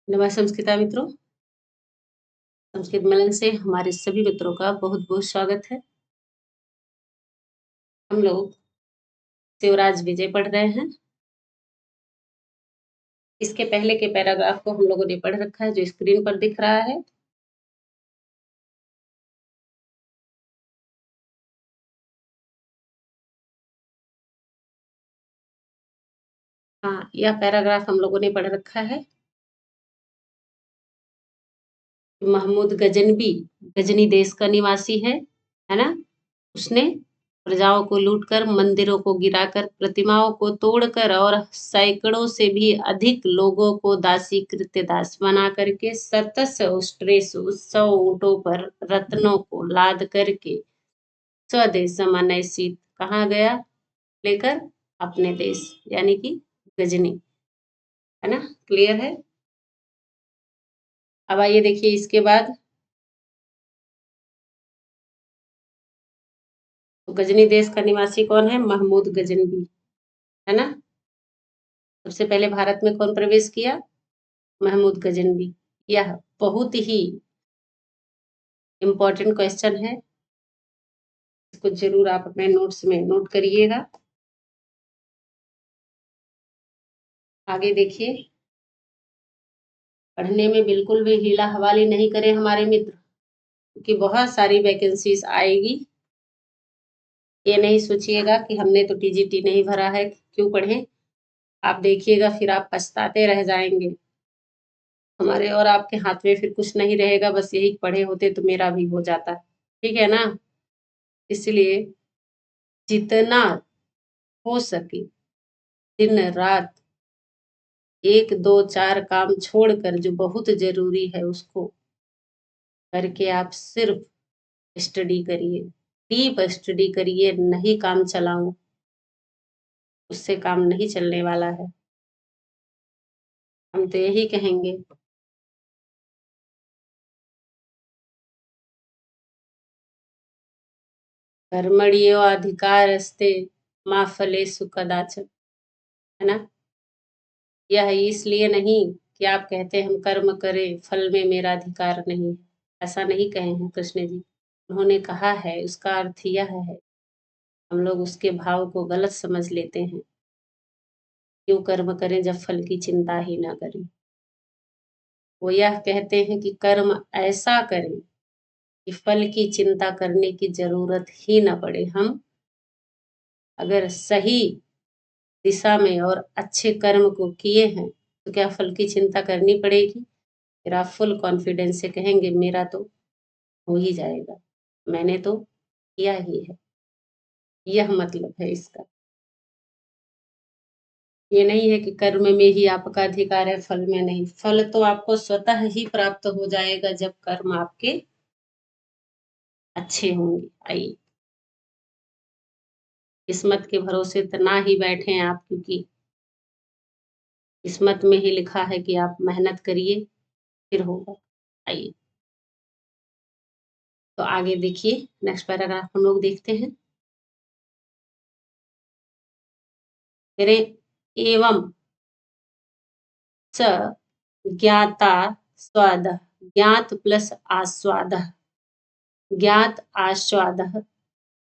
नमस्कार संस्कृता मित्रों, संस्कृत मिलन से हमारे सभी मित्रों का बहुत-बहुत स्वागत है। हम लोग शिवराज विजय पढ़ रहे हैं। इसके पहले के पैराग्राफ को हम लोगों ने पढ़ रखा है, जो स्क्रीन पर दिख रहा है। हाँ, यह पैराग्राफ हम लोगों ने पढ़ रखा है। महमूद गजनबी गजनी देश का निवासी है ना? उसने प्रजाओं को लूटकर, मंदिरों को गिराकर, प्रतिमाओं को तोड़कर और सैकड़ों से भी अधिक लोगों को दासी कृत्य दास बना करके 100 ऊंटों पर रत्नों को लाद करके स्वदेश मनैसित कहाँ गया लेकर? अपने देश, यानी कि गजनी। है ना? क्लियर है? अब आइए देखिए इसके बाद। तो गजनी देश का निवासी कौन है? महमूद गजनबी, है ना? सबसे पहले भारत में कौन प्रवेश किया? महमूद गजनबी। यह बहुत ही इम्पोर्टेंट क्वेश्चन है, इसको जरूर आप अपने नोट्स में नोट करिएगा। आगे देखिए, पढ़ने में बिल्कुल भी हीला हवाली नहीं करें हमारे मित्र, क्योंकि बहुत सारी वैकेंसीज आएगी। ये नहीं सोचिएगा कि हमने तो टीजीटी नहीं भरा है, क्यों पढ़ें। आप देखिएगा फिर आप पछताते रह जाएंगे। हमारे और आपके हाथ में फिर कुछ नहीं रहेगा, बस यही पढ़े होते तो मेरा भी हो जाता। ठीक है ना? इसलिए जितना हो सके दिन रात 1, 2, 4 काम छोड़कर जो बहुत जरूरी है उसको करके आप सिर्फ स्टडी करिए, डीप स्टडी करिए, नहीं काम चलाऊं, उससे काम नहीं चलने वाला है। हम तो यही कहेंगे। कर्मण्यो अधिकारस्ते मा फलेषु कदाचन, है ना? यह इसलिए नहीं कि आप कहते हैं हम कर्म करें, फल में मेरा अधिकार नहीं है। ऐसा नहीं कहे हैं कृष्ण जी। उन्होंने कहा है, उसका अर्थ यह है, हम लोग उसके भाव को गलत समझ लेते हैं। क्यों कर्म करें जब फल की चिंता ही ना करें। वो यह कहते हैं कि कर्म ऐसा करें कि फल की चिंता करने की जरूरत ही ना पड़े। हम अगर सही दिशा में और अच्छे कर्म को किए हैं तो क्या फल की चिंता करनी पड़ेगी? फिर आप फुल कॉन्फिडेंस से कहेंगे मेरा तो हो ही जाएगा, मैंने तो किया ही है। यह मतलब है इसका। ये नहीं है कि कर्म में ही आपका अधिकार है, फल में नहीं। फल तो आपको स्वतः ही प्राप्त हो जाएगा जब कर्म आपके अच्छे होंगे। आइए, किस्मत के भरोसे तो ना ही बैठे आप, क्योंकि किस्मत में ही लिखा है कि आप मेहनत करिए फिर होगा। आइए, तो आगे देखिए, नेक्स्ट पैराग्राफ हम लोग देखते हैं। करें एवं स ज्ञाता स्वाद, ज्ञात प्लस आस्वाद, ज्ञात आस्वाद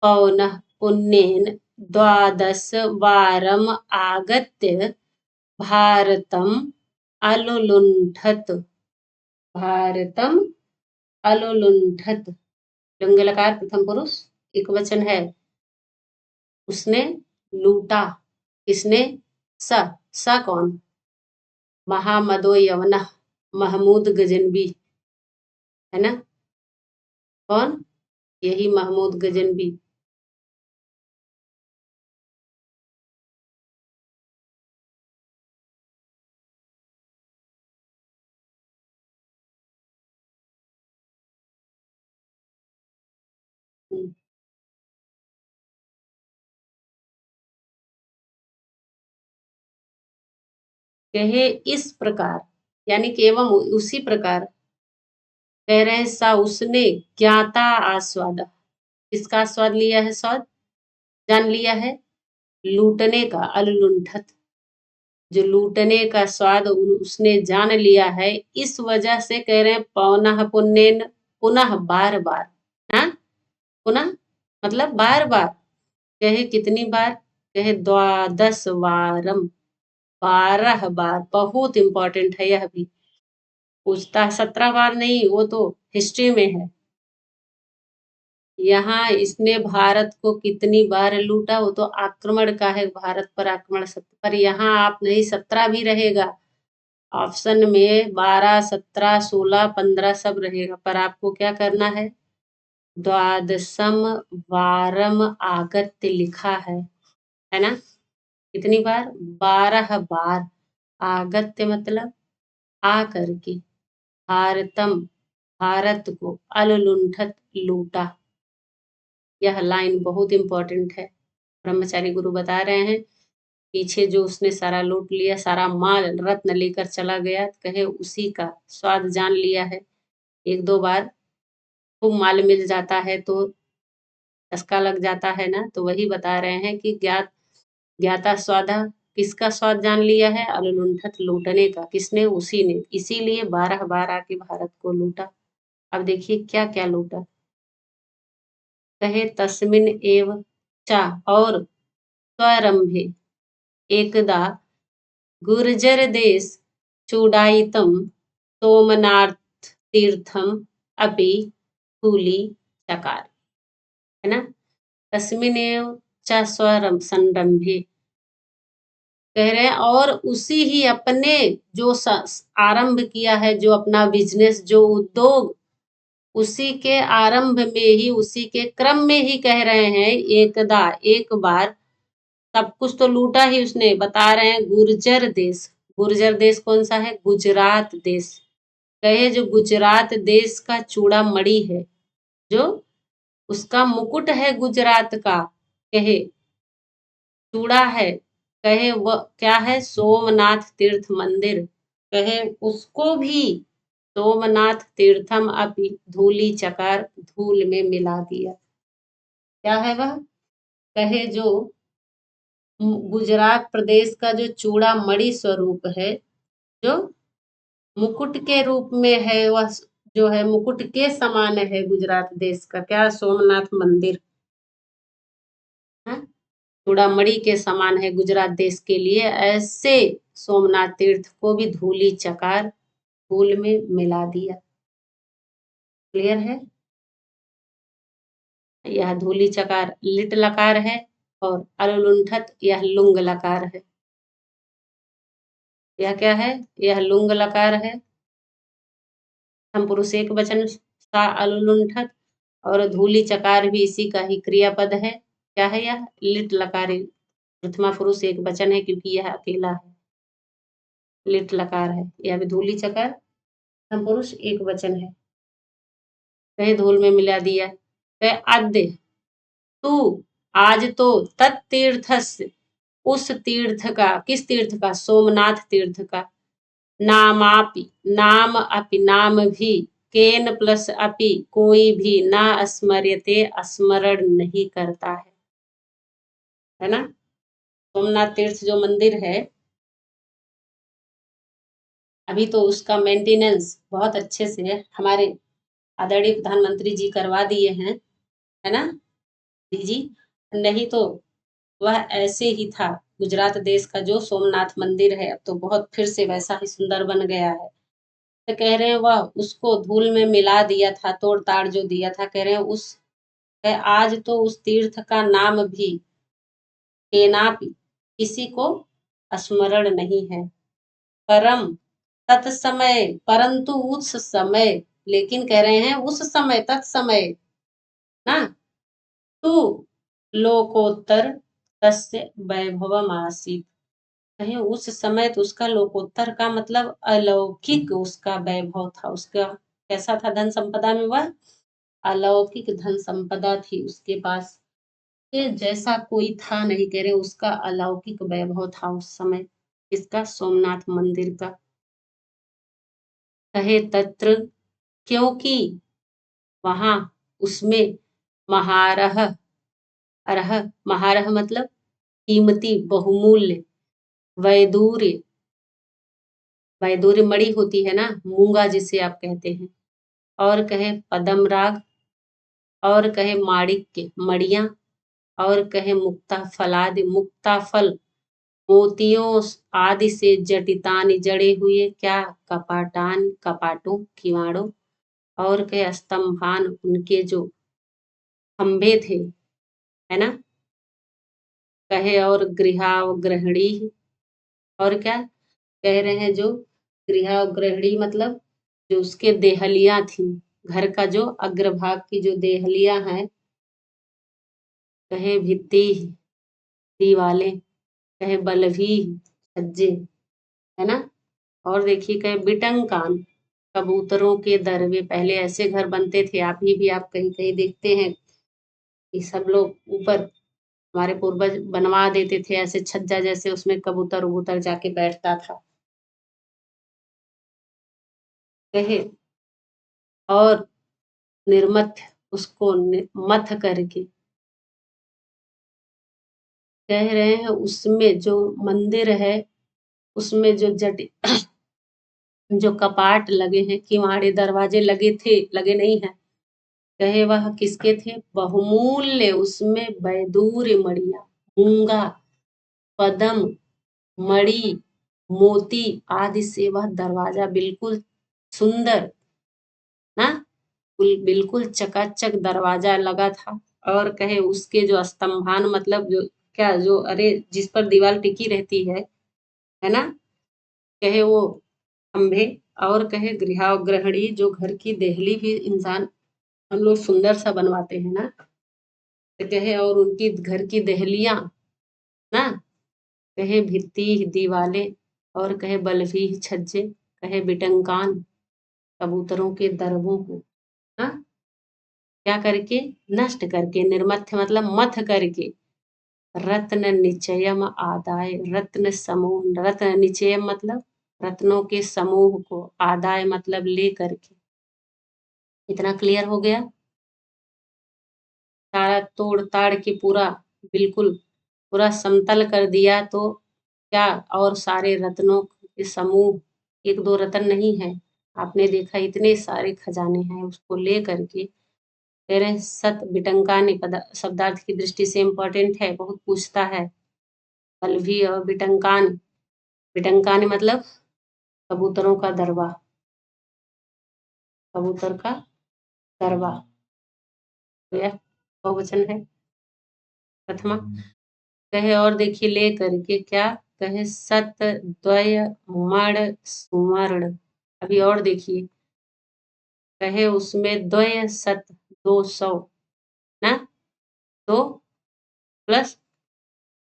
पौनः पुण्येन द्वादश वारम आगत्य भारतम अलुलुण्ठत, भारतम अलुलुण्ठत। लिंगलकार प्रथम पुरुष एक वचन है। उसने लूटा, किसने? स। स कौन? महामदो यवनः, महमूद गजनबी, है ना? कौन? यही महमूद गजनबी। कहे इस प्रकार, यानी कि एवं उसी प्रकार। कह रहे हैं सा उसने ज्ञाता आस्वाद, किसका आस्वाद लिया है? स्वाद जान लिया है, लूटने का। अलुलुंठत, जो लूटने का स्वाद उसने जान लिया है, इस वजह से कह रहे हैं पौनः पुण्येन, पुनः बार बार। हाँ, पुनः मतलब बार बार। कहे कितनी बार? कहे द्वादश वारम, 12 बार। बहुत इंपॉर्टेंट है यह भी। पूछता है 17 बार नहीं, वो तो हिस्ट्री में है। यहाँ इसने भारत को कितनी बार लूटा, वो तो आक्रमण का है, भारत पर आक्रमण। पर यहाँ आप नहीं, 17 भी रहेगा ऑप्शन में, 12, 17, 16, 15 सब रहेगा, पर आपको क्या करना है? द्वादशम वारम आगत्य लिखा है ना? कितनी बार? 12 बार। आगत्य मतलब आ करके। भारतम, भारत को, अलुलुंठत लूटा। यह लाइन बहुत इंपॉर्टेंट है। ब्रह्मचारी गुरु बता रहे हैं, पीछे जो उसने सारा लूट लिया, सारा माल रत्न लेकर चला गया, कहे उसी का स्वाद जान लिया है। एक दो बार खूब माल मिल जाता है तो चस्का लग जाता है ना, तो वही बता रहे हैं कि ज्ञाता स्वादा, किसका स्वाद जान लिया है? अलुलुंठत, लूटने का। किसने? उसी ने। इसीलिए 12 बार आके भारत को लूटा। अब देखिए क्या क्या लूटा। कहे तस्मिन एव चा, और स्वरंभे एकदा गुर्जर देश चूडायितम सोमनाथ तीर्थम अपि स्थूली चकार। है ना? तस्मिनेव च स्वरम संरंभे, कह रहे हैं और उसी ही अपने जो आरंभ किया है, जो अपना बिजनेस, जो उद्योग, उसी के आरंभ में ही, उसी के क्रम में ही कह रहे हैं, एकदा, एक बार सब कुछ तो लूटा ही उसने। बता रहे हैं गुर्जर देश। गुर्जर देश कौन सा है? गुजरात देश। कहे जो गुजरात देश का चूड़ा मणि है, जो उसका मुकुट है गुजरात का, कहे चूड़ा है, कहे वह क्या है? सोमनाथ तीर्थ मंदिर। कहे उसको भी सोमनाथ तीर्थम अपि धूलि चकार, धूल में मिला दिया। क्या है वह? कहे जो गुजरात प्रदेश का जो चूड़ा मणि स्वरूप है, जो मुकुट के रूप में है, वह जो है मुकुट के समान है गुजरात देश का। क्या? सोमनाथ मंदिर। हाँ? चूड़ामणि के समान है गुजरात देश के लिए, ऐसे सोमनाथ तीर्थ को भी धूलि चकार, धूल में मिला दिया। क्लियर है? यह धूलि चकार लिट लकार है, और अलुलुंठत यह लुंग लकार है। यह क्या है? यह लुंग लकार है। हम पुरुष एक वचन सा अलुलुंठत, और धूलि चकार भी इसी का ही क्रियापद है। क्या है यह? लिट लकार, प्रथमा पुरुष एक वचन है, क्योंकि यह अकेला है। लिट लकार है। यह भी धूलि चकार हम पुरुष एक वचन है। कहे धूल में मिला दिया। कहे आद्य तू, आज तो तत्तीर्थस्य, उस तीर्थ का। किस तीर्थ का? सोमनाथ तीर्थ का। नामापि, नाम अपि, नाम भी, केन प्लस अपि, कोई भी, ना स्मर्यते, स्मरण नहीं करता है ना? सोमनाथ तीर्थ जो मंदिर है, अभी तो उसका मेंटेनेंस बहुत अच्छे से हमारे आदरणीय प्रधानमंत्री जी करवा दिए हैं, है ना जी? नहीं तो वह ऐसे ही था। गुजरात देश का जो सोमनाथ मंदिर है, अब तो बहुत फिर से वैसा ही सुंदर बन गया है। तो कह रहे हैं वह उसको धूल में मिला दिया था, तोड़ ताड़ जो दिया था। कह रहे हैं आज तो उस तीर्थ का नाम भी केनापि, किसी को स्मरण नहीं है। परम तत्समय, परंतु उस समय, लेकिन कह रहे हैं उस समय, तत्समय ना, तू लोकोत्तर तस्य वैभवम आसीत। कहीं उस समय तो उसका लोकोत्तर का मतलब अलौकिक उसका वैभव था। उसका कैसा था? धन संपदा में वह अलौकिक धन संपदा थी उसके पास, के जैसा कोई था नहीं। कह रहे उसका अलौकिक वैभव था उस समय। इसका सोमनाथ मंदिर का। कहे तत्र, क्योंकि वहां, उसमें, महारह, अरह, महारह मतलब कीमती, बहुमूल्य, वैदूर्य, वैदूर्य मणि होती है ना, मूंगा जिसे आप कहते हैं। और कहे पदम राग, और कहे माणिक्य मणियां, और कहे मुक्ता फलादि, मुक्ता फल मोतियों आदि से जटितानि जड़े हुए क्या, कपाटान कपाटों किवाड़ों, और कहे स्तंभान उनके जो खंभे थे, है ना। कहे और गृहावग्रहणी, और क्या कह रहे हैं, जो गृहावग्रहणी मतलब जो उसके देहलियां थी, घर का जो अग्रभाग की जो देहलियां हैं। कहे भित्ति दीवालें, कहे बलभी छज्जे, है ना। और देखिए कहे बिटंकान कबूतरों के दरवे, पहले ऐसे घर बनते थे, अभी भी आप कहीं कहीं देखते हैं कि सब लोग ऊपर, हमारे पूर्वज बनवा देते थे ऐसे छज्जा जैसे, उसमें कबूतर उबूतर जाके बैठता था। कहे और निर्मथ उसको मथ करके, कह रहे हैं उसमें जो मंदिर है, उसमें जो जट जो कपाट लगे हैं, किवाड़े दरवाजे लगे थे, लगे नहीं है। कहे वह किसके थे, बहुमूल्य उसमें बैदूर्य मणिया, मूंगा, पदम, मणि, मोती आदि से वह दरवाजा बिल्कुल सुंदर ना, बिल्कुल चकाचक दरवाजा लगा था। और कहे उसके जो स्तंभान मतलब जो क्या, जो अरे जिस पर दीवार टिकी रहती है ना, कहे वो खंभे, और कहे गृहाग्रहणी जो घर की देहली भी इंसान हम लोग सुंदर सा बनवाते हैं ना, तो कहे और उनकी घर की देहलियां ना, कहे भित्ति दीवाले, और कहे बलभी छज्जे, कहे बिटंकान कबूतरों के दरबों को ना, क्या करके, नष्ट करके, निर्मथ्य मतलब मथ करके, रत्न निचयम आदाय, रत्न समूह, रत्न निचयम मतलब रत्नों के समूह को, आदाय मतलब ले करके। इतना क्लियर हो गया। सारा तोड़ ताड़ के पूरा बिल्कुल पूरा समतल कर दिया, तो क्या, और सारे रत्नों के समूह, एक दो रत्न नहीं है, आपने देखा इतने सारे खजाने हैं, उसको ले करके कह रहे हैं। सत बिटंकानी पद शब्दार्थ की दृष्टि से इम्पोर्टेंट है, बहुत पूछता है। पलवी और बिटंकान, बिटंकानी मतलब कबूतरों का दरबा, कबूतर का दरबा, तो यह बहुवचन है प्रथमा। कहे और देखिए ले करके क्या, कहे सत द्वय मण सुवर्ण, अभी और देखिए, कहे उसमें द्वय सत 200 ना, 2 प्लस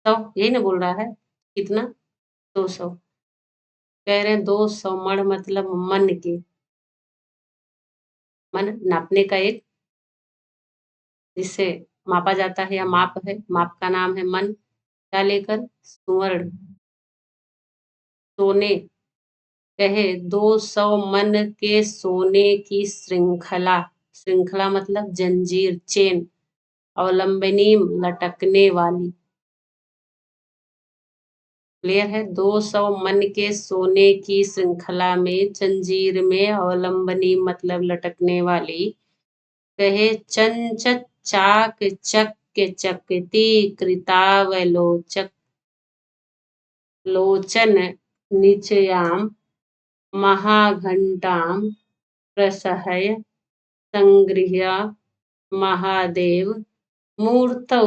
100, यही ना बोल रहा है, कितना, 200। कह रहे हैं 200 मण मतलब मन के, मन नापने का एक, जिससे मापा जाता है या माप है, माप का नाम है मन। क्या लेकर, सुवर्ण, सोने, कहे 200 मन के सोने की श्रृंखला, श्रृंखला मतलब जंजीर चेन, अवलंबनी लटकने वाली। क्लियर है, 200 मन के सोने की श्रृंखला में, जंजीर में, अवलंबनी मतलब लटकने वाली। कहे चंचत चाक चक चकती कृतावलोचक, लोचन निचयाम महाघंटाम प्रसहय संगृह्य महादेव मूर्तौ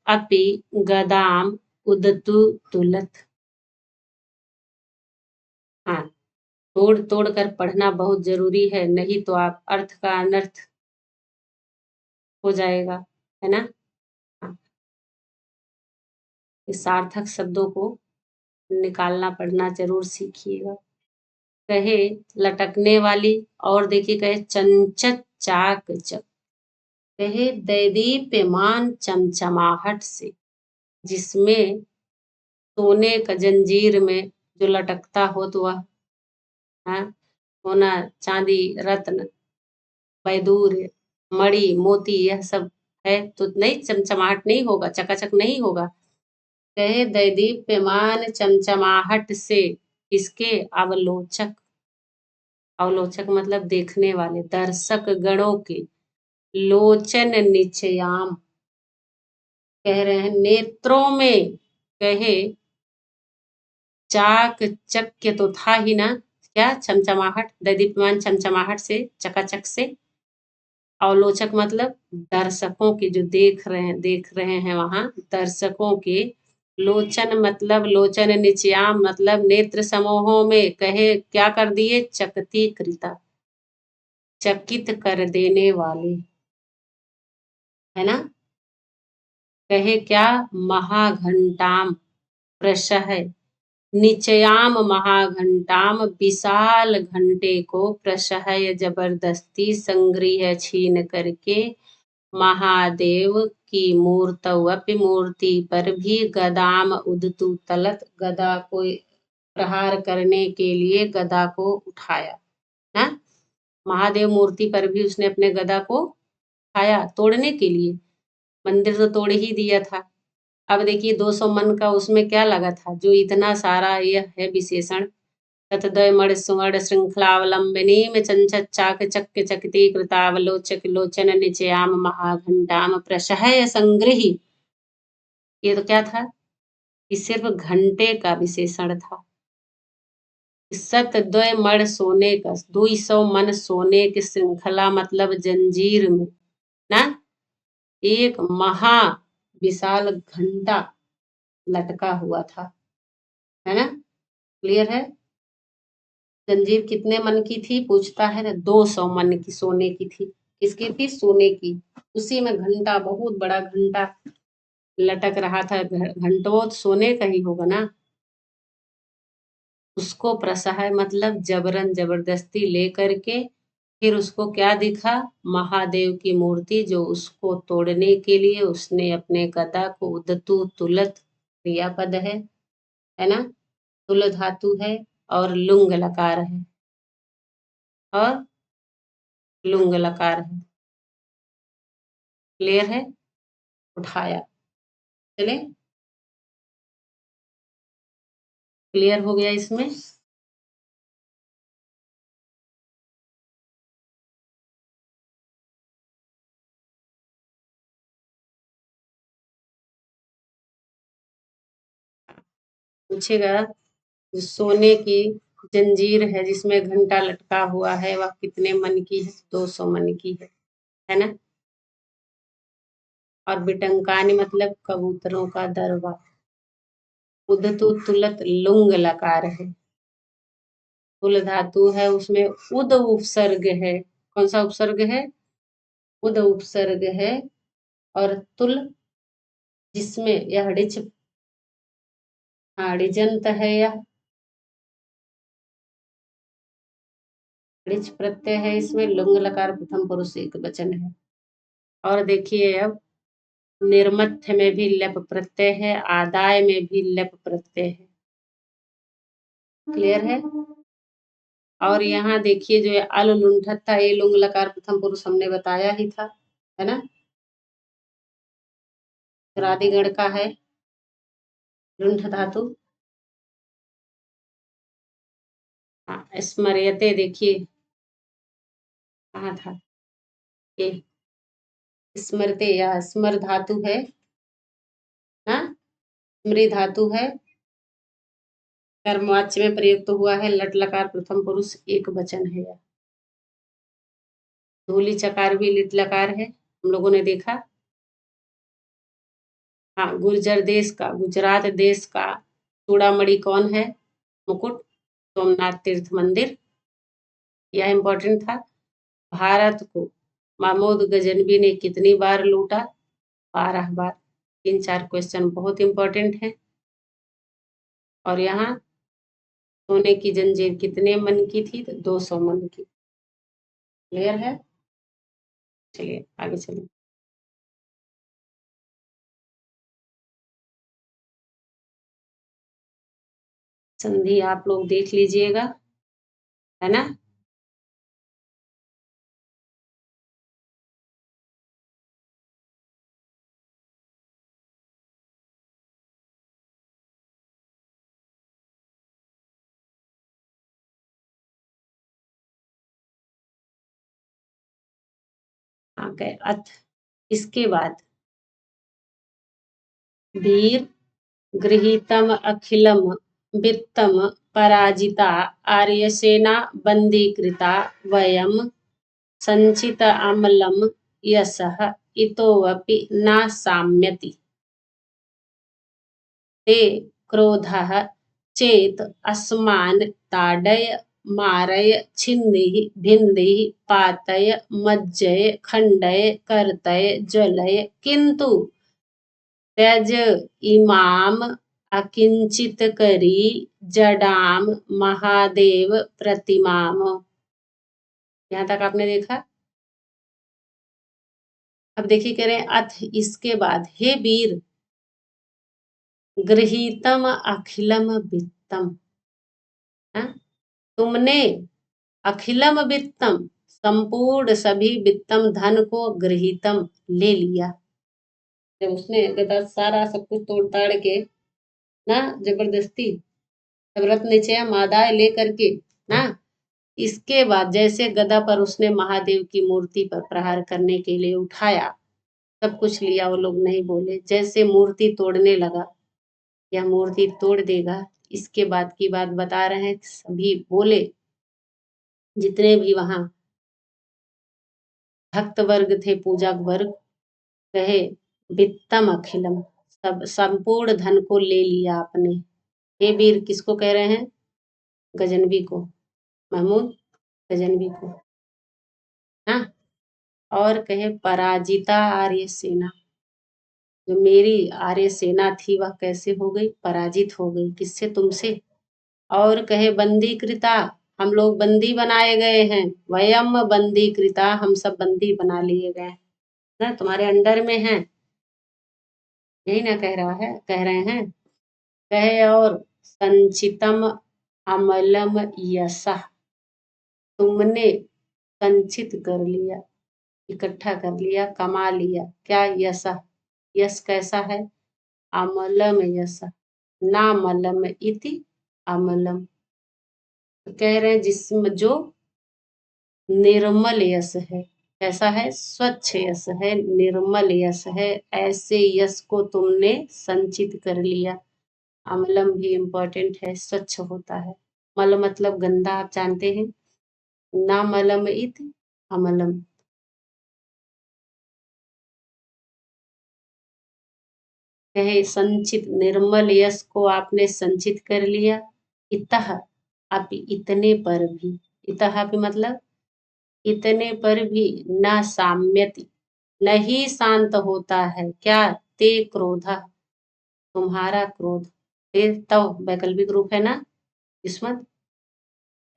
अपि गदाम उदतुतुलत। हाँ, तोड़ तोड़ कर पढ़ना बहुत जरूरी है, नहीं तो आप अर्थ का अनर्थ हो जाएगा, है ना। हाँ, इस सार्थक शब्दों को निकालना पढ़ना जरूर सीखिएगा। कहे लटकने वाली, और देखिए कहे चंचत चाक चक, कहे दैदीप्यमान चमचमाहट से, जिसमें सोने का जंजीर में जो लटकता हो, तो वह, हाँ, सोना चांदी रत्न वैदूर्य मणि मोती यह सब है, तो नहीं चमचमाहट नहीं होगा, चकाचक नहीं होगा। कहे दैदीप्यमान चमचमाहट से इसके अवलोचक, अवलोचक मतलब देखने वाले, दर्शक गणों के लोचन निचयाम, कह रहे हैं नेत्रों में, कहे चाक चक्य तो था ही ना, क्या चमचमाहट, दैदीप्यमान चमचमाहट से, चकाचक से, अवलोचक मतलब दर्शकों के, जो देख रहे हैं वहां दर्शकों के, लोचन मतलब लोचन निचयाम मतलब नेत्र समूहों में, कहे क्या कर दिए, चकती कृता, चकित कर देने वाले, है ना। कहे क्या, महाघंटाम प्रशह, निचयाम महाघंटाम विशाल घंटे को प्रशय जबरदस्ती संग्रह छीन करके महादेव की मूर्तवपि मूर्ति पर भी गदाम उदतु तलत, गदा को प्रहार करने के लिए गदा को उठाया ना, महादेव मूर्ति पर भी उसने अपने गदा को उठाया तोड़ने के लिए, मंदिर तो तोड़ ही दिया था। अब देखिए 200 मन का उसमें क्या लगा था, जो इतना सारा यह है विशेषण, ततदय मण सुवर्ण श्रृंखलावलंबिनी में चंचत चाक चक्य चकिती कृतावलोचक लोचन निचयाम महाघंटाम प्रशहय संग्रही, ये तो क्या था, ये सिर्फ घंटे का विशेषण था। सत द्वय मण सोने का, 200 मन सोने की श्रृंखला मतलब जंजीर में ना, एक महा विशाल घंटा लटका हुआ था, है ना, क्लियर है। जंजीर कितने मन की थी पूछता है ना, 200 मन की सोने की थी, किसकी थी, सोने की, उसी में घंटा, बहुत बड़ा घंटा लटक रहा था, घंटों सोने का ही होगा ना, उसको प्रसहाय मतलब जबरन जबरदस्ती लेकर के, फिर उसको क्या दिखा, महादेव की मूर्ति, जो उसको तोड़ने के लिए उसने अपने गदा को, उदतु तुलत क्रियापद है ना, तुल धातु है और लुंग लकार है, और लुंग लकार है, क्लियर है, उठाया, चले, क्लियर हो गया इसमें। पूछेगा, जो सोने की जंजीर है जिसमें घंटा लटका हुआ है वह कितने मन की है, 200 मन की है ना, और बिटंकानी मतलब कबूतरों का दरबा, उदतु तुलत लुंग लकार है, तुल धातु है उसमें उद उपसर्ग है, कौन सा उपसर्ग है, उद उपसर्ग है, और तुल जिसमें यह ऋच, हाँ ऋजंत है, यह ऋच प्रत्यय है, इसमें लुंग लकार प्रथम पुरुष एक वचन है। और देखिए अब निर्मथ्य में भी लप प्रत्यय है, आदाय में भी लप प्रत्यय है, क्लियर है। और यहाँ देखिए जो अल लुंठत था, ये लुंग लकार प्रथम पुरुष हमने बताया ही था, है ना, रादिगण का है लुंठ धातु। हाँ स्मर्यते देखिए कहाँ था, ये स्मरते या स्मर धातु है ना, स्मृ धातु है, कर्मवाच्य में प्रयुक्त हुआ है, लट लकार प्रथम पुरुष एक वचन है, धूली चकार भी लिट लकार है, हम लोगों ने देखा। हाँ गुर्जर देश का, गुजरात देश का चूड़ामणि कौन है, मुकुट, सोमनाथ तीर्थ मंदिर, यह इंपॉर्टेंट था। भारत को महमूद गजनबी ने कितनी बार लूटा, 12 बार, 3-4 क्वेश्चन बहुत इंपॉर्टेंट है। और यहाँ सोने की जंजीर कितने मन की थी, तो 200 मन की, क्लियर है, चलिए आगे चलिए। संधि आप लोग देख लीजिएगा, है ना। कहे अथ इसके बाद वीर गृहीतम अखिलम वित्तम पराजिता आर्यसेना बंदीकृता वयम संचित अमलम यशः इतोऽपि न साम्यति ते क्रोधः चेत अस्मान् ताडय मारय छिन्दिः भिन्दिः पातय मज्जय खण्डय कर्तय ज्वलय किन्तु त्यज इमाम अकिंचित करी जडाम महादेव प्रतिमाम। यहाँ तक आपने देखा। अब देखिए कह रहे हैं अथ इसके बाद हे वीर गृहीतम अखिलम वित्तम, तुमने अखिलम वित्तम संपूर्ण सभी वित्तम धन को गृहीतम ले लिया। जब उसने गदा सारा सब कुछ तोड़ ताड़ के ना जबरदस्ती सब रत्न निचय मादाय लेकर के ना, इसके बाद जैसे गदा पर उसने महादेव की मूर्ति पर प्रहार करने के लिए उठाया, सब कुछ लिया, वो लोग नहीं बोले। जैसे मूर्ति तोड़ने लगा, यह मूर्ति तोड़ देगा, इसके बाद की बात बता रहे हैं। सभी बोले, जितने भी वहां भक्त वर्ग थे, पूजक वर्ग, कहे वित्तम अखिलम, सब संपूर्ण धन को ले लिया आपने। हे वीर किसको कह रहे हैं? गजनवी को, महमूद गजनवी को। हाँ, और कहे पराजिता आर्य सेना, जो मेरी आर्य सेना थी वह कैसे हो गई? पराजित हो गई। किससे? तुमसे। और कहे बंदी कृता, हम लोग बंदी बनाए गए हैं। वयम बंदी कृता, हम सब बंदी बना लिए गए ना, तुम्हारे अंडर में हैं। यही ना कह रहा है, कह रहे हैं। कहे और संचितम अमलम यशा, तुमने संचित कर लिया, इकट्ठा कर लिया, कमा लिया। क्या? यशा, यश कैसा है? अमलम यशा, नामलम इति अमलम। तो कह रहे हैं जिसम जो निर्मल यश है। कैसा है? स्वच्छ यश है, निर्मल यश है। ऐसे यश को तुमने संचित कर लिया। अमलम भी इम्पोर्टेंट है, स्वच्छ होता है। मल मतलब गंदा, आप जानते हैं ना। मलम इत अमलम। कहे संचित, निर्मल यश को आपने संचित कर लिया। इतः, आप इतने पर भी, इतः भी मतलब इतने पर भी न साम्यति, नहीं शांत होता है। क्या? ते क्रोधा, तुम्हारा क्रोध। ते तव वैकल्पिक रूप है ना, किस्मत।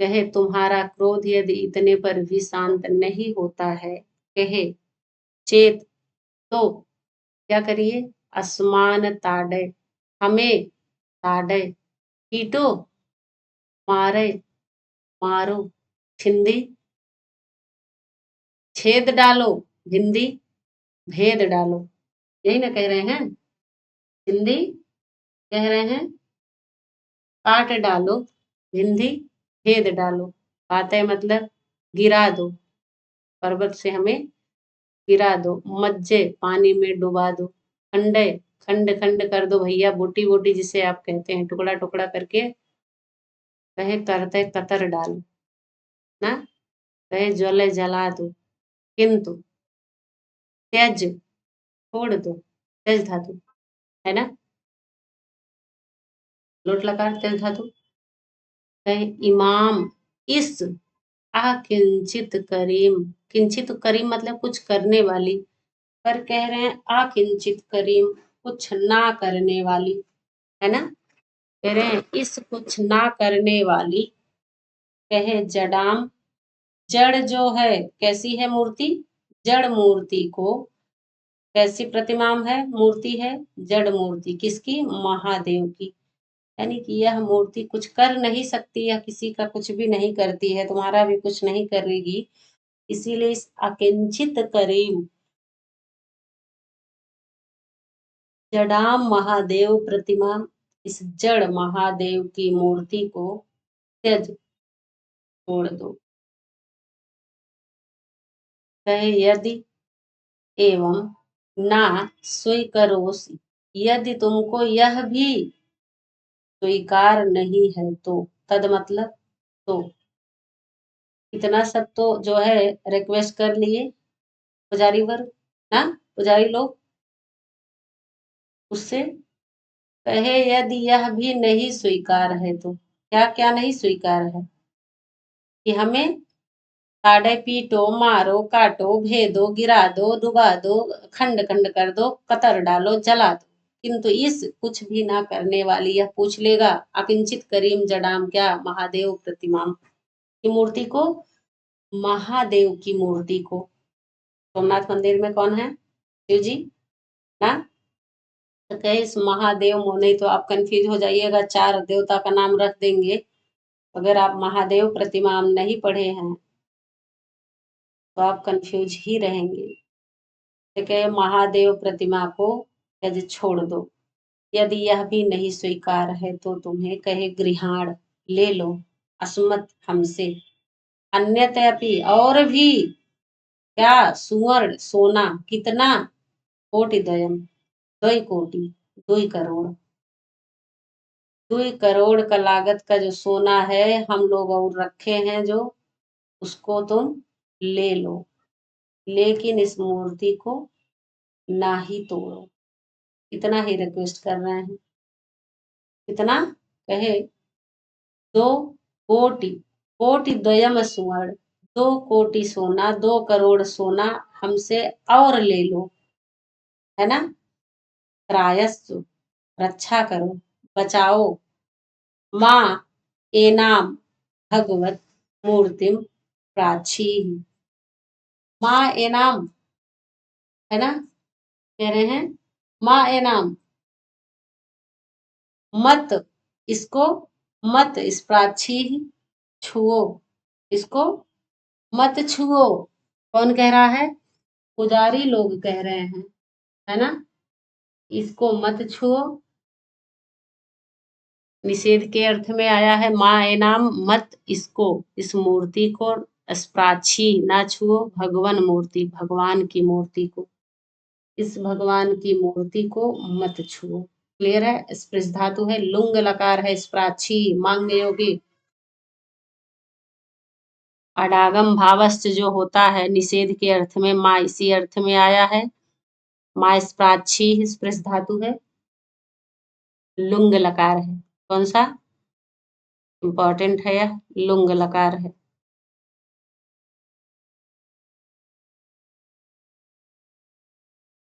कहे तुम्हारा क्रोध यदि इतने पर भी शांत नहीं होता है, कहे चेत, तो क्या करिए? असमान ताड़य, हमें ताड़य, पीटो, मारे, मारो, छिंदी, छेद डालो, भिंदी, भेद डालो। यही ना कह रहे हैं। हिंदी कह रहे हैं काट डालो, भिंदी भेद डालो। पातय मतलब गिरा दो, पर्वत से हमें गिरा दो। मज्जे पानी में डुबा दो। खंडय, खंड खंड कर दो भैया, बोटी बोटी जिसे आप कहते हैं, टुकड़ा टुकड़ा करके। कहे करते कतर डालो ना, कहे ज्वले जला दो। किंतु त्यज, छोड़ दो। त्यज धातु है ना, लोट लकार त्यज धातु। कहे इमाम, इस अकिंचित करीम, किंचित करीम मतलब कुछ करने वाली, पर कह रहे हैं अकिंचित करीम, कुछ ना करने वाली, है ना। कह रहे हैं इस कुछ ना करने वाली, कहे जडाम, जड़ जो है, कैसी है मूर्ति? जड़ मूर्ति को, कैसी प्रतिमाम है? मूर्ति है जड़ मूर्ति, किसकी? महादेव की। यानी कि यह मूर्ति कुछ कर नहीं सकती, या किसी का कुछ भी नहीं करती है, तुम्हारा भी कुछ नहीं करेगी। इसीलिए इस अकिंचित करीम जडाम महादेव प्रतिमा, इस जड़ महादेव की मूर्ति को त्यज, छोड़ दो। कहे यदि एवं ना स्वीकरोसि, यदि तुमको यह भी स्वीकार नहीं है तो। तद मतलब तो। इतना सब तो जो है रिक्वेस्ट कर लिए पुजारी वर्ग, ना पुजारी लोग उससे। कहे यदि यह भी नहीं स्वीकार है तो। क्या क्या नहीं स्वीकार है? कि हमें ताड़े पीटो, मारो, काटो, भेदो, गिरा दो, डुबा दो, खंड खंड कर दो, कतर डालो, जला दो, किंतु इस कुछ भी ना करने वाली यह पूछ लेगा अकिंचित करीम जडाम, क्या महादेव प्रतिमा की मूर्ति को, महादेव की मूर्ति को। सोमनाथ मंदिर में कौन है? शिव जी ना। तो कहे इस महादेव को, नहीं तो आप कंफ्यूज हो जाइएगा, चार देवता का नाम रख देंगे। अगर आप महादेव प्रतिमा नहीं पढ़े हैं तो आप कंफ्यूज ही रहेंगे। तो कहे महादेव प्रतिमा को यदि छोड़ दो, यदि यह भी नहीं स्वीकार है तो तुम्हें कहे गृहाण ले लो, अस्मत् हमसे, अन्यतयपि और भी, क्या सुवर्ण सोना कितना, कोटि द्वयम, 2 कोटि, 2 करोड़, 2 करोड़ का लागत का जो सोना है हम लोग और रखे हैं जो, उसको तुम ले लो, लेकिन इस मूर्ति को ना ही तोड़ो। इतना ही रिक्वेस्ट कर रहे हैं। कितना? कहे 2 कोटि, कोटि द्वयम सुवर्ण, 2 कोटि सोना, 2 करोड़ सोना हमसे और ले लो, है ना। त्रायस्सु, रक्षा करो, बचाओ, माँ एनाम भगवत मूर्तिम प्राची, माँ एनाम, है ना। कह रहे हैं माँ एनाम, मत इसको, मत इस प्राची छुओ, इसको मत छुओ। कौन कह रहा है? पुजारी लोग कह रहे हैं, है ना। इसको मत छुओ, निषेध के अर्थ में आया है। माँ एनाम, मत इसको, इस मूर्ति को, स्प्राची ना छुओ, भगवान मूर्ति, भगवान की मूर्ति को, इस भगवान की मूर्ति को मत छुओ। क्लियर है? स्पृश धातु है, लुंग लकार है, स्प्राची, मांग्य योगी। अडागम भावस्त जो होता है निषेध के अर्थ में, माँ इसी अर्थ में आया है। माँ स्प्राची स्पृश धातु है, लुंग लकार है। कौन सा? इंपॉर्टेंट है यह, लुंग लकार है।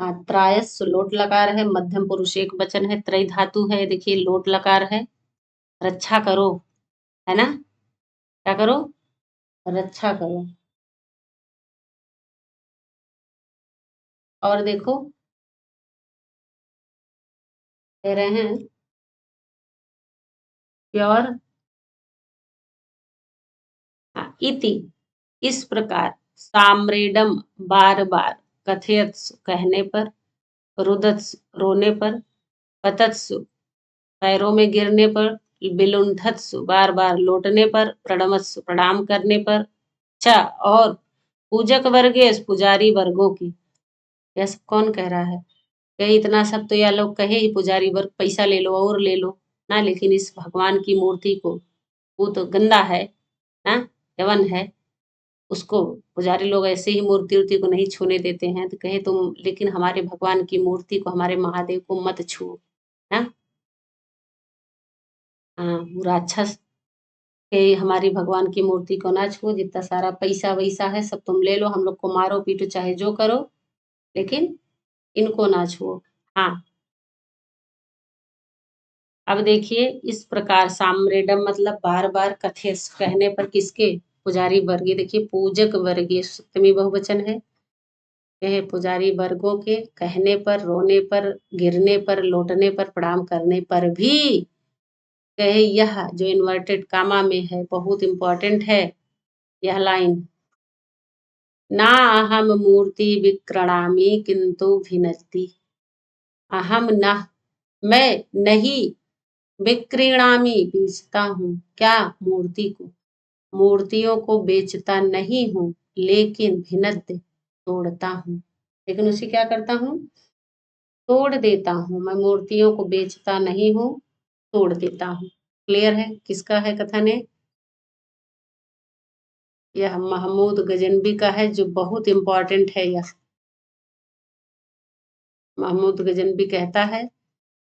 हाँ, त्रायस लोट लकार है, मध्यम पुरुष एक वचन है, त्रय धातु है, देखिए लोट लकार है। रक्षा करो, है ना। क्या करो? रक्षा करो। और देखो कह रहे हैं प्योर, इति इस प्रकार, साम्रेडम बार बार, कथयत कहने पर, रुदत रोने पर, पतत्स पैरों में गिरने पर, बिलुंठत्स बार बार लौटने पर, प्रणमत्स प्रणाम करने पर, अच्छा, और पूजक वर्गेश पुजारी वर्गों की। यह सब कौन कह रहा है? कहे इतना सब तो यह लोग कहे ही पुजारी वर्ग, पैसा ले लो और ले लो ना, लेकिन इस भगवान की मूर्ति को, वो तो गंदा है ना, यवन है, उसको पुजारी लोग ऐसे ही मूर्ति उर्ति को नहीं छूने देते हैं। तो कहे तुम लेकिन हमारे भगवान की मूर्ति को, हमारे महादेव को मत छुओ ना। हाँ, वो राक्षस के हमारी भगवान की मूर्ति को ना छुओ, जितना सारा पैसा वैसा है सब तुम ले लो, हम लोग को मारो पीटो चाहे जो करो, लेकिन इनको ना छुओ। हाँ, अब देखिए इस प्रकार, साम्रेडम मतलब बार बार, कथेस कहने पर, किसके? पुजारी वर्गीय। देखिए पूजक वर्गीय सप्तमी बहुवचन है। कहे पुजारी वर्गों के कहने पर, रोने पर, गिरने पर, लौटने पर, प्रणाम करने पर भी, कहे यह जो इन्वर्टेड कामा में है बहुत इंपॉर्टेंट है यह लाइन, ना अहम मूर्ति विक्रणामी किंतु भिनस्ति, अहम न, मैं नहीं, विक्रीणामी बेचता हूँ, क्या? मूर्ति को, मूर्तियों को बेचता नहीं हूँ, लेकिन भिनद तोड़ता हूँ। लेकिन उसे क्या करता हूँ, तोड़ देता हूँ। मैं मूर्तियों को बेचता नहीं हूँ, तोड़ देता हूँ। क्लियर है? किसका है कथन है? यह महमूद गजनबी का है, जो बहुत इंपॉर्टेंट है। यह महमूद गजनबी कहता है,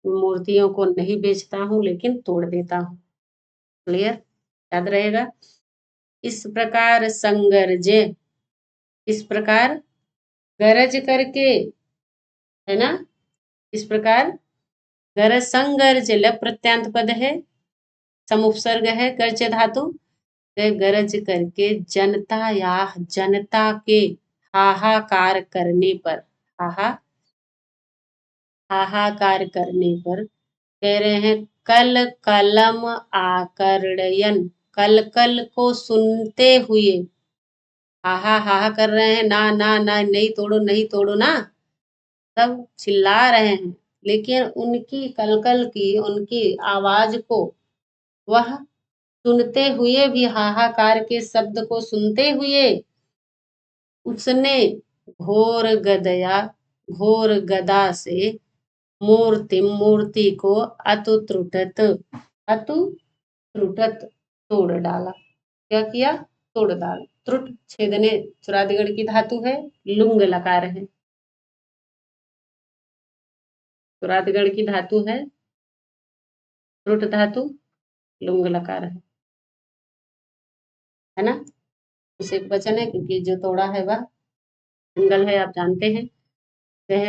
मूर्तियों को नहीं बेचता हूँ लेकिन तोड़ देता हूँ। क्लियर? याद रहेगा। इस प्रकार संगरजे, इस प्रकार गरज करके, है ना, इस प्रकार गरज, संगर्ज लप प्रत्यांत पद है, समुपसर्ग है गर्ज धातु। गरज करके जनता या जनता के हाहाकार करने पर, हाहा हाहाकार करने पर, कह रहे हैं कल कलम आकर्णयन, कल कल को सुनते हुए, हाहा हाहा कर रहे हैं, ना ना ना, नहीं तोड़ो नहीं तोड़ो ना, सब चिल्ला रहे हैं, लेकिन उनकी कलकल की, उनकी आवाज को वह सुनते हुए भी, हाहाकार के शब्द को सुनते हुए, उसने घोर गदया, घोर गदा से मूर्ति, मूर्ति को अतु त्रुटत, अतु त्रुटत तोड़ डाला। क्या किया? तोड़ डाला। त्रुट छेदने चुरादिगण की धातु है, लुंग लकार है। चुरादिगण की धातु है, त्रुट धातु, लुंग लकार है ना। उसे एक वचन है, क्योंकि जो तोड़ा है वह सिंगल है, आप जानते हैं।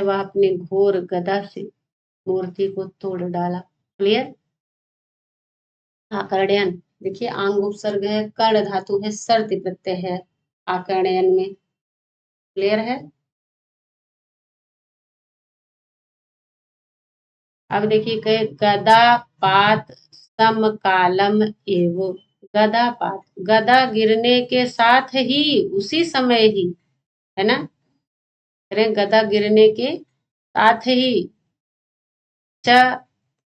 वह अपने घोर गदा से मूर्ति को तोड़ डाला। क्लियर? आकर्णयन, देखिए आंग उपसर्ग है, कर्ण धातु है, सर्ति प्रत्यय है आकर्णयन में। क्लियर है? अब देखिए कहे गदा पात समकालम एवं, गदा पात, गदा गिरने के साथ ही, उसी समय ही, है ना, अरे गदा गिरने के साथ ही, च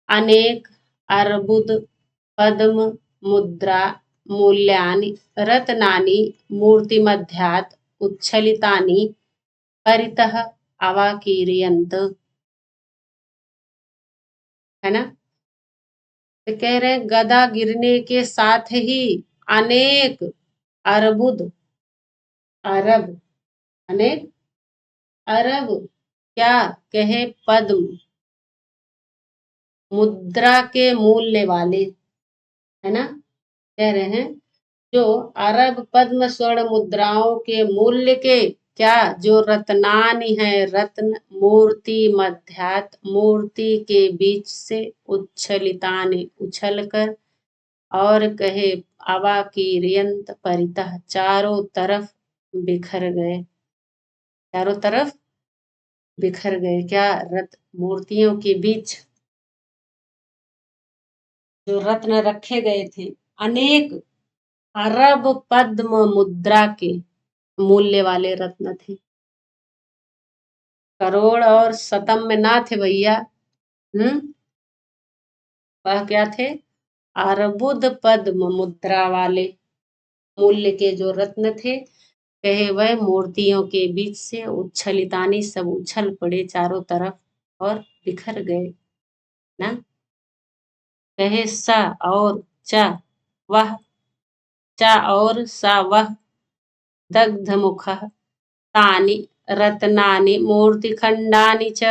अनेक अर्बुद पद्म मुद्रा मूल्यानि रत्नानि मूर्तिमध्यात् उच्छलितानि परितः अवाकीर्यन्त, है ना। तो कह रहे हैं गदा गिरने के साथ ही अनेक अर्बुद, अरब, अनेक अरब, क्या कहे, पद्म, मुद्रा के मूल्य वाले, है ना, कह रहे हैं जो अरब पद्म स्वर्ण मुद्राओं के मूल्य के, क्या, जो रत्नानि है, रत्न, मूर्ति मध्यात, मूर्ति के बीच से, उच्छलितानि, उछल कर, और कहे अवाकीर्यंत परितः, चारों तरफ बिखर गए, चारों तरफ बिखर गए। क्या? रत्न, मूर्तियों के बीच जो रत्न रखे गए थे, अनेक अरब पद्म मुद्रा के मूल्य वाले रत्न थे। करोड़ और शतम में ना थे भैया। वह क्या थे? अरबुद पद्म मुद्रा वाले मूल्य के जो रत्न थे, कहे वह मूर्तियों के बीच से उच्छलितानी, सब उछल पड़े चारों तरफ और बिखर गए ना। कहे सा और चा, वह, चा और सा वह, दग्ध मुख तानि रत्नानि मूर्तिखंडानि च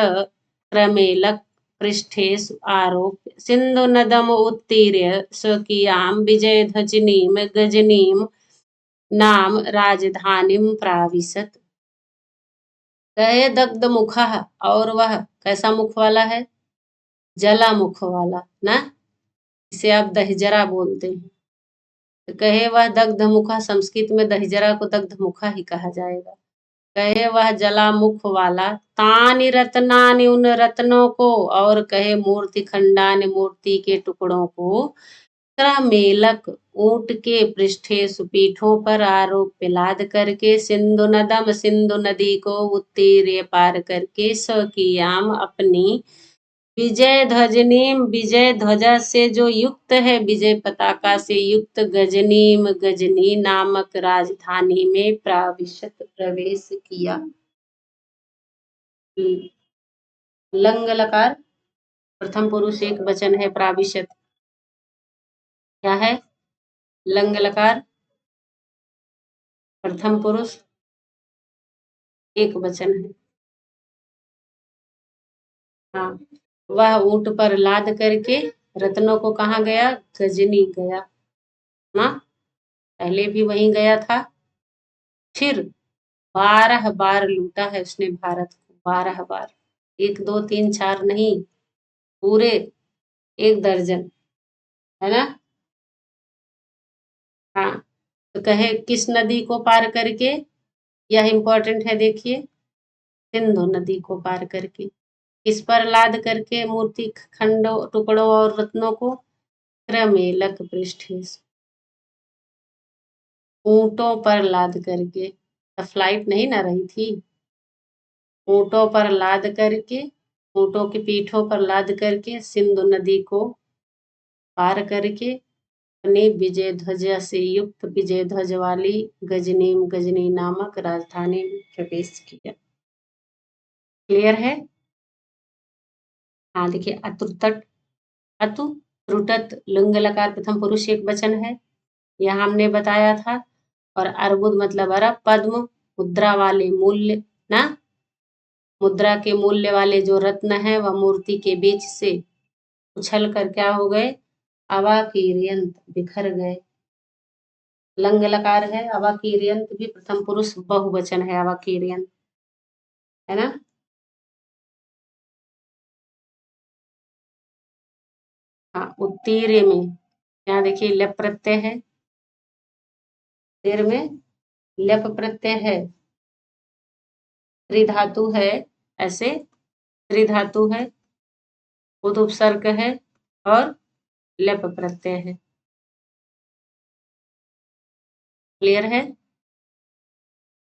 क्रमेलक पृष्ठेषु आरोप्य सिंधु नदम उत्तीर्य स्वकीयां विजयध्वजिनीं गजनीं नाम राजधानीं प्राविशत। कहे दग्ध मुख, और वह कैसा मुख वाला है? जला मुख वाला ना, इसे आप दहजरा बोलते हैं। तो कहे वह दग्ध मुखा, संस्कृत में दहजरा को दग्ध मुखा ही कहा जाएगा। कहे वह जला मुख वाला, तानि रत्नानि, उन रत्नों को, और कहे मूर्ति खंडानि, मूर्ति के टुकड़ों को, क्रमेलक, ऊंट के पृष्ठे सुपीठों पर आरोप लाद करके, सिंधु नदम, सिंधु नदी को उत्तीर्य पार करके, स्वकीयाम, अपनी, विजय ध्वजनीम, विजय ध्वजा से जो युक्त है, विजय पताका से युक्त, गजनीम, गजनी नामक राजधानी में प्राविशत, प्रवेश किया। लंग लकार प्रथम पुरुष एक वचन है, प्राविशत क्या है? लंग लकार प्रथम पुरुष एक वचन है। हाँ, वह ऊंट पर लाद करके रत्नों को कहाँ गया? गजनी गया ना, पहले भी वहीं गया था। फिर 12 बार लूटा है उसने भारत को, 12 बार, 1 2 3 4 नहीं, पूरे 1 दर्जन, है ना। हाँ, तो कहे किस नदी को पार करके? यह इंपॉर्टेंट है, देखिए, सिंधु नदी को पार करके। किस पर लाद करके? मूर्ति खंडों टुकड़ों और रत्नों को क्रमेलक पृष्ठेश, ऊंटों पर लाद करके। तो फ्लाइट नहीं ना रही थी, ऊंटों पर लाद करके, ऊंटों की पीठों पर लाद करके सिंधु नदी को पार करके अपने विजय ध्वजा से युक्त विजय ध्वज वाली गजनी नामक राजधानी में प्रवेश किया। क्लियर है? हाँ, देखिए, अतुतट, अतु त्रुटत लुंग लकार प्रथम पुरुष एक वचन है, यह हमने बताया था। और अर्बुद मतलब अरब, पद्म मुद्रा वाले मूल्य ना, मुद्रा के मूल्य वाले जो रत्न है वह मूर्ति के बीच से उछल कर क्या हो गए? अवाकीर्यंत, बिखर गए। लंग लकार है, अवाकीर्यंत भी प्रथम पुरुष बहुवचन है, अवाकीर्यंत, है ना। हाँ, उत्तीर्य में यहाँ देखिए लप प्रत्यय है, तीर में लप प्रत्यय है, त्रिधातु है, ऐसे त्रिधातु है, उद उपसर्ग है और लप प्रत्यय है। क्लियर है?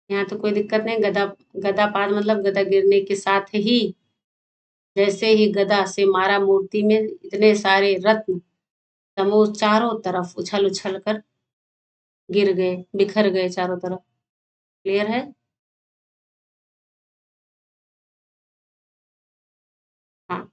यहाँ तो कोई दिक्कत नहीं। गदा, गदापाद मतलब गदा गिरने के साथ ही, जैसे ही गदा से मारा मूर्ति में इतने सारे रत्न समूह चारों तरफ उछल उछल कर गिर गए, बिखर गए चारों तरफ। क्लियर है? हाँ,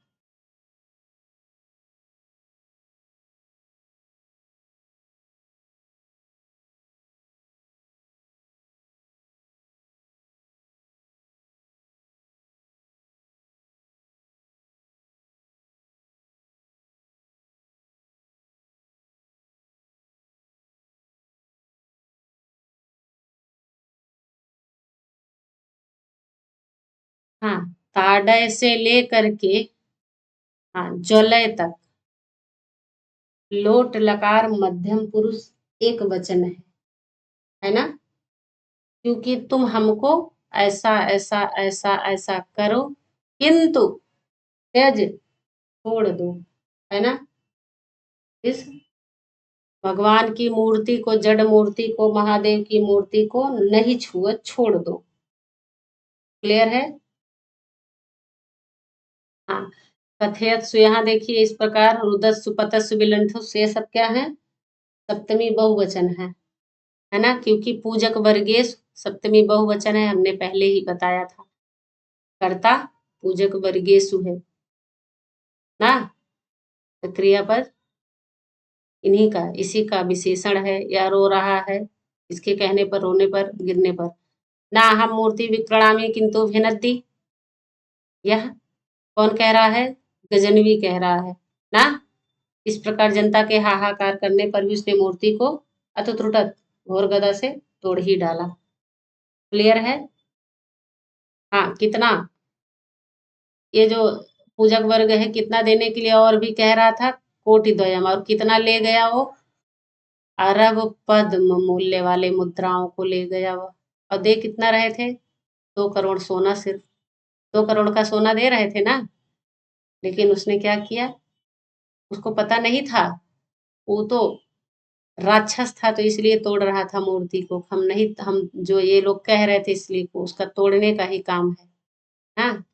हाँ, ताडय से ले करके हाँ ज्वलय तक लोट लकार मध्यम पुरुष एक वचन है ना, क्योंकि तुम हमको ऐसा ऐसा ऐसा ऐसा करो, किंतु त्यज छोड़ दो, है ना। इस भगवान की मूर्ति को, जड़ मूर्ति को, महादेव की मूर्ति को नहीं छुआ, छोड़ दो। क्लियर है? हाँ, कथयत्सु यहाँ देखिए इस प्रकार, रुदस्सु पतस्सु विलंठु ये सब क्या है? सप्तमी बहुवचन है ना, क्योंकि पूजक वर्गेश सप्तमी बहुवचन है, हमने पहले ही बताया था। कर्ता पूजक वर्गेशु है ना, तो क्रियापद इन्हीं का, इसी का विशेषण है। या रो रहा है, इसके कहने पर, रोने पर, गिरने पर। ना हम मूर्ति विप्रणामी किंतु भिनद्दी, यह कौन कह रहा है? गजनवी कह रहा है ना। इस प्रकार जनता के हाहाकार करने पर भी उसने मूर्ति को अतुत्रुटत घोर गदा से तोड़ ही डाला। क्लियर है? हाँ, कितना ये जो पूजक वर्ग है कितना देने के लिए और भी कह रहा था? कोटि द्वयम, और कितना ले गया वो? अरब पद्म मूल्य वाले मुद्राओं को ले गया वो। और दे कितना रहे थे? 2 करोड़ सोना, सिर्फ 2 करोड़ का सोना दे रहे थे ना। लेकिन उसने क्या किया? उसको पता नहीं था, वो तो राक्षस था, तो इसलिए तोड़ रहा था मूर्ति को। हम नहीं, हम जो ये लोग कह रहे थे इसलिए को उसका तोड़ने का ही काम है। हाँ,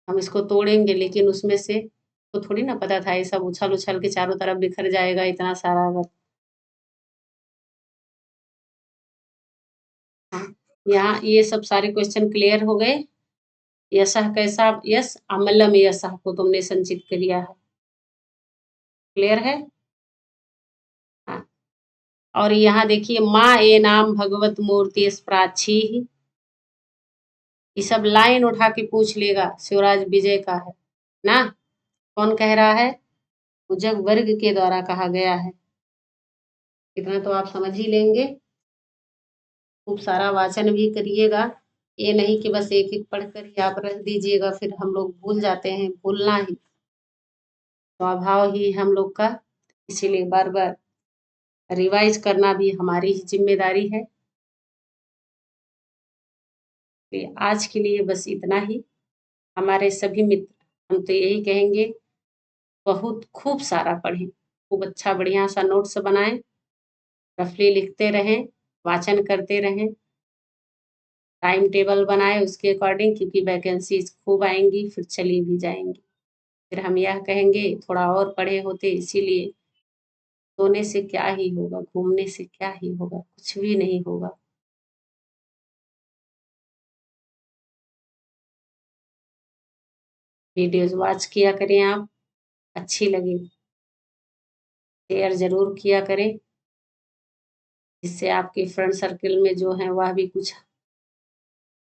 हम इसको तोड़ेंगे, लेकिन उसमें से तो थोड़ी ना पता था ये सब उछल उछल के चारों तरफ बिखर जाएगा, इतना सारा अगर। हाँ, यहाँ ये सब सारे क्वेश्चन क्लियर हो गए। यशः कैसा यश, अमलम यशः को तुमने संचित किया है। क्लियर है? हाँ। और यहाँ देखिए माँ ए नाम भगवत मूर्ति प्राची, ये सब लाइन उठा के पूछ लेगा, शिवराज विजय का है ना। कौन कह रहा है? पूजक वर्ग के द्वारा कहा गया है। इतना तो आप समझ ही लेंगे। खूब सारा वाचन भी करिएगा, ये नहीं कि बस एक एक पढ़कर ही आप रख दीजिएगा, फिर हम लोग भूल जाते हैं। भूलना ही स्वभाव ही हम लोग का, इसीलिए बार बार रिवाइज करना भी हमारी ही जिम्मेदारी है। तो आज के लिए बस इतना ही। हमारे सभी मित्र, हम तो यही कहेंगे, बहुत खूब सारा पढ़ें, खूब अच्छा बढ़िया सा नोट्स बनाएं, रफली लिखते रहें, वाचन करते रहें, टाइम टेबल बनाए उसके अकॉर्डिंग, क्योंकि वैकेंसीज खूब आएंगी, फिर चली भी जाएंगी। फिर हम यह कहेंगे थोड़ा और पढ़े होते, इसीलिए सोने से क्या ही होगा, घूमने से क्या ही होगा, कुछ भी नहीं होगा। वीडियोज वॉच किया करें आप, अच्छी लगी शेयर जरूर किया करें, जिससे आपके फ्रेंड सर्कल में जो है वह भी कुछ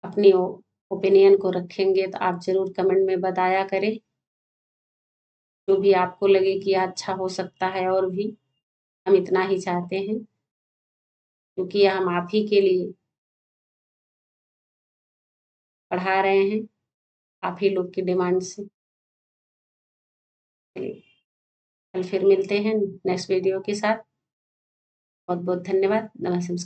अपनी ओपिनियन को रखेंगे, तो आप जरूर कमेंट में बताया करें, जो भी आपको लगे कि अच्छा हो सकता है। और भी हम इतना ही चाहते हैं, क्योंकि हम आप ही के लिए पढ़ा रहे हैं, आप ही लोग की डिमांड से। चलिए, कल फिर मिलते हैं नेक्स्ट वीडियो के साथ। बहुत बहुत धन्यवाद। नमस्कार।